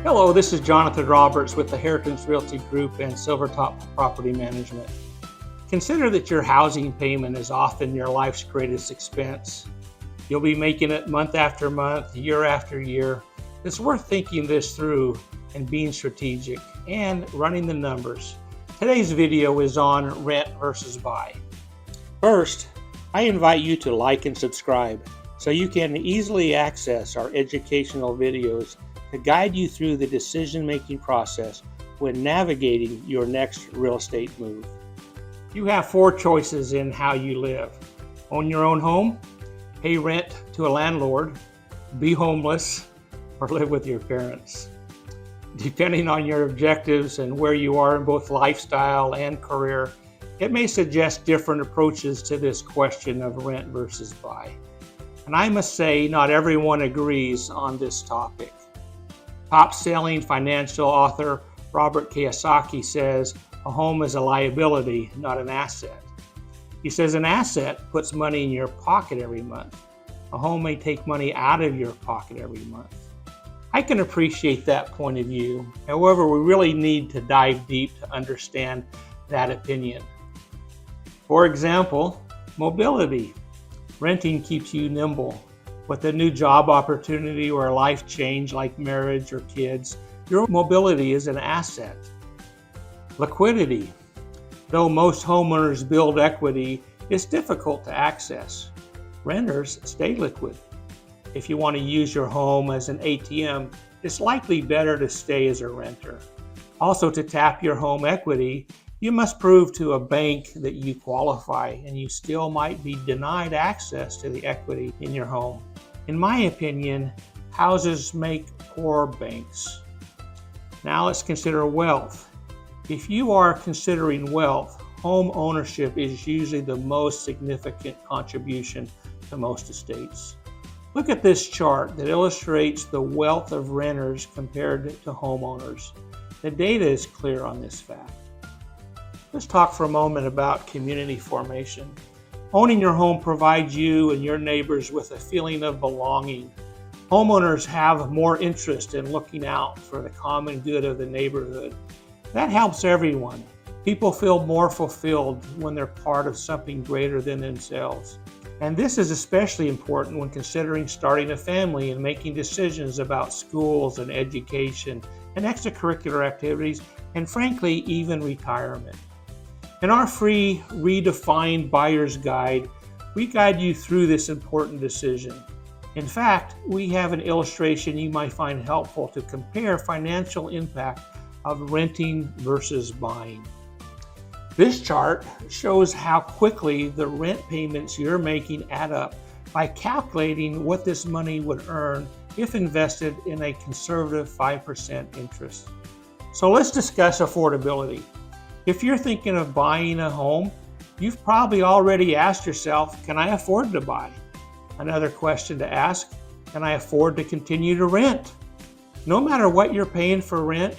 Hello, this is Jonathan Roberts with the Heritance Realty Group and Silvertop Property Management. Consider that your housing payment is often your life's greatest expense. You'll be making it month after month, year after year. It's worth thinking this through and being strategic and running the numbers. Today's video is on rent versus buy. First, I invite you to like and subscribe so you can easily access our educational videos to guide you through the decision-making process when navigating your next real estate move. You have 4 choices in how you live: own your own home, pay rent to a landlord, be homeless, or live with your parents. Depending on your objectives and where you are in both lifestyle and career, it may suggest different approaches to this question of rent versus buy. And I must say, not everyone agrees on this topic. Top-selling financial author Robert Kiyosaki says a home is a liability, not an asset. He says an asset puts money in your pocket every month. A home may take money out of your pocket every month. I can appreciate that point of view. However, we really need to dive deep to understand that opinion. For example, mobility. Renting keeps you nimble. With a new job opportunity or a life change like marriage or kids, your mobility is an asset. Liquidity. Though most homeowners build equity, it's difficult to access. Renters stay liquid. If you want to use your home as an ATM, it's likely better to stay as a renter. Also, to tap your home equity, you must prove to a bank that you qualify, and you still might be denied access to the equity in your home. In my opinion, houses make poor banks. Now let's consider wealth. If you are considering wealth, home ownership is usually the most significant contribution to most estates. Look at this chart that illustrates the wealth of renters compared to homeowners. The data is clear on this fact. Let's talk for a moment about community formation. Owning your home provides you and your neighbors with a feeling of belonging. Homeowners have more interest in looking out for the common good of the neighborhood. That helps everyone. People feel more fulfilled when they're part of something greater than themselves. And this is especially important when considering starting a family and making decisions about schools and education and extracurricular activities, and frankly, even retirement. In our free Redefined Buyer's Guide, we guide you through this important decision. In fact, we have an illustration you might find helpful to compare financial impact of renting versus buying. This chart shows how quickly the rent payments you're making add up by calculating what this money would earn if invested in a conservative 5% interest. So let's discuss affordability. If you're thinking of buying a home, you've probably already asked yourself, can I afford to buy? Another question to ask, can I afford to continue to rent? No matter what you're paying for rent,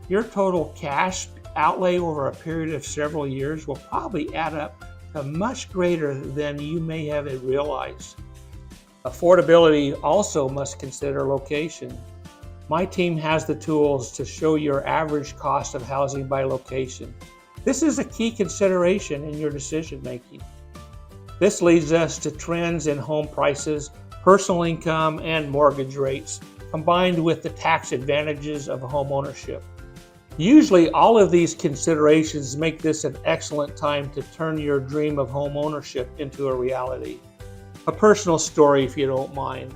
your total cash outlay over a period of several years will probably add up to much greater than you may have realized. Affordability also must consider location. My team has the tools to show your average cost of housing by location. This is a key consideration in your decision making. This leads us to trends in home prices, personal income, and mortgage rates, combined with the tax advantages of home ownership. Usually, all of these considerations make this an excellent time to turn your dream of home ownership into a reality. A personal story, if you don't mind.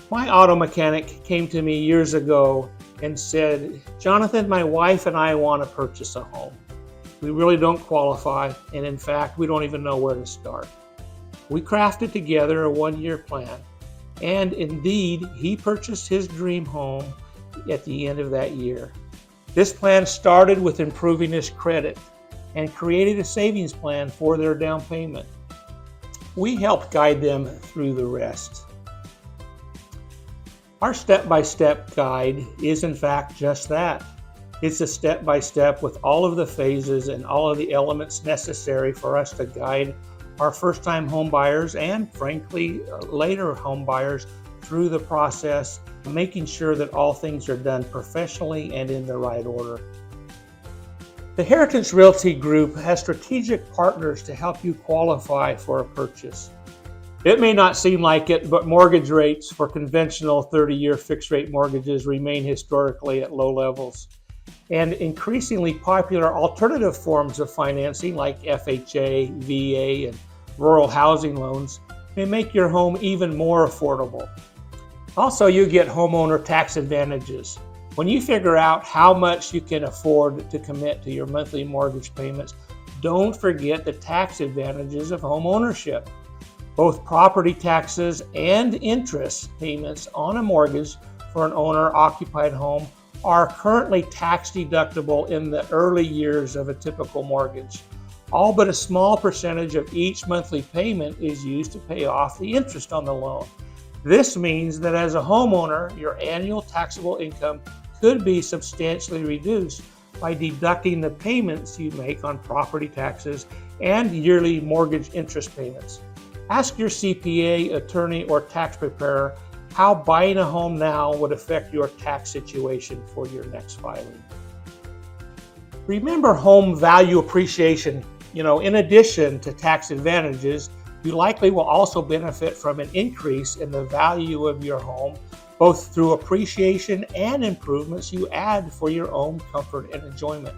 My auto mechanic came to me years ago and said, Jonathan, my wife and I want to purchase a home. We really don't qualify, and in fact, we don't even know where to start. We crafted together a 1-year plan, and indeed, he purchased his dream home at the end of that year. This plan started with improving his credit and created a savings plan for their down payment. We helped guide them through the rest. Our step-by-step guide is in fact just that. It's a step-by-step with all of the phases and all of the elements necessary for us to guide our first-time home buyers and, frankly, later home buyers through the process making sure that all things are done professionally and in the right order. The Heritance Realty Group has strategic partners to help you qualify for a purchase. It may not seem like it, but mortgage rates for conventional 30-year fixed-rate mortgages remain historically at low levels. And increasingly popular alternative forms of financing like FHA, VA, and rural housing loans may make your home even more affordable. Also, you get homeowner tax advantages. When you figure out how much you can afford to commit to your monthly mortgage payments, don't forget the tax advantages of homeownership. Both property taxes and interest payments on a mortgage for an owner-occupied home are currently tax deductible in the early years of a typical mortgage. All but a small percentage of each monthly payment is used to pay off the interest on the loan. This means that as a homeowner, your annual taxable income could be substantially reduced by deducting the payments you make on property taxes and yearly mortgage interest payments. Ask your CPA, attorney, or tax preparer how buying a home now would affect your tax situation for your next filing. Remember home value appreciation. In addition to tax advantages, you likely will also benefit from an increase in the value of your home, both through appreciation and improvements you add for your own comfort and enjoyment.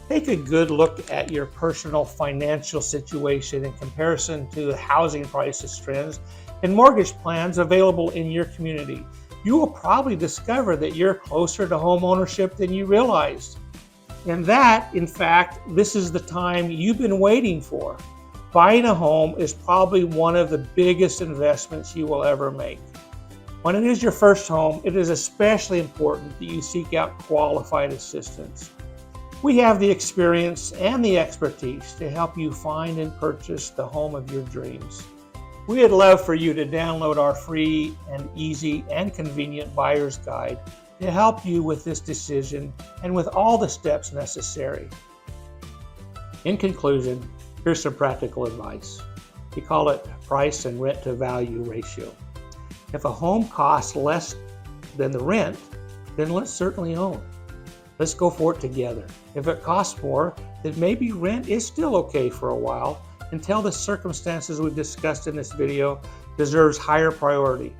Take a good look at your personal financial situation in comparison to the housing prices trends and mortgage plans available in your community. You will probably discover that you're closer to home ownership than you realized. And that, in fact, this is the time you've been waiting for. Buying a home is probably one of the biggest investments you will ever make. When it is your first home, it is especially important that you seek out qualified assistance. We have the experience and the expertise to help you find and purchase the home of your dreams. We would love for you to download our free and easy and convenient buyer's guide to help you with this decision and with all the steps necessary. In conclusion, here's some practical advice. We call it price and rent to value ratio. If a home costs less than the rent, then let's certainly own. Let's go for it together. If it costs more, then maybe rent is still okay for a while until the circumstances we've discussed in this video deserves higher priority.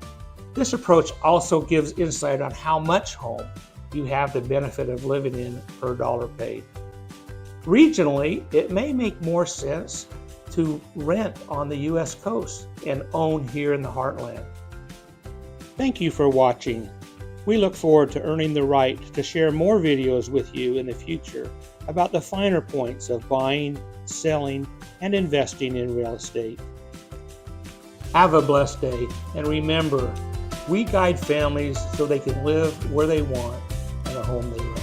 This approach also gives insight on how much home you have the benefit of living in per dollar paid. Regionally, it may make more sense to rent on the U.S. coast and own here in the heartland. Thank you for watching. We look forward to earning the right to share more videos with you in the future about the finer points of buying, selling, and investing in real estate. Have a blessed day, and remember, we guide families so they can live where they want in a home they love.